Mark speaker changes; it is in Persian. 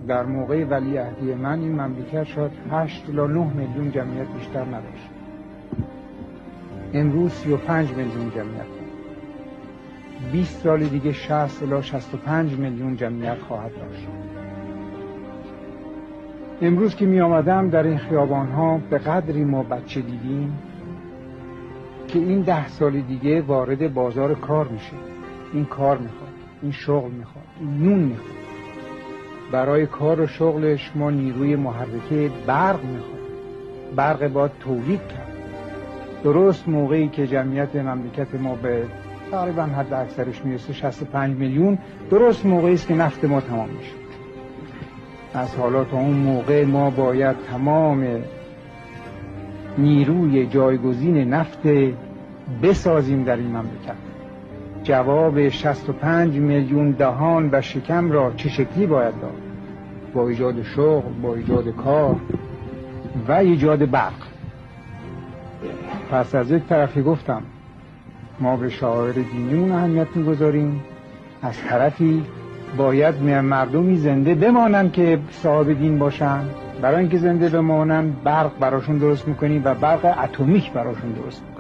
Speaker 1: در موقع ولیعهدی من این مملکت شاید 8 الی 9 میلیون جمعیت بیشتر نداشت. امروز 35 میلیون جمعیت، 20 سال دیگه 60 الی 65 میلیون جمعیت خواهد داشت. امروز که می آمدم در این خیابان ها به قدری ما بچه دیدیم که این 10 سال دیگه وارد بازار کار میشه. این کار میخواد، این شغل میخواد، این نون میخواد. برای کار و شغلش ما نیروی محرکه برق میخواد. برق باید تولید کرد. درست موقعی که جمعیت مملکت ما به تقریبا حد اکثرش میرسه 65 میلیون، درست موقعی است که نفت ما تمام میشه. از حالا تا اون موقع ما باید تمام نیروی جایگزین نفت بسازیم در این مملکت. جواب 65 میلیون دهان و شکم را چه شکلی باید داد؟ با ایجاد شغل، با ایجاد کار و ایجاد برق. پس از یک طرفی گفتم ما به شعائر دینیمون اهمیت میگذاریم، از طرفی باید مردمی زنده بمانن که صاحب دین باشن. برای اینکه زنده بمانن برق براشون درست میکنیم و برق اتمیک براشون درست میکنیم.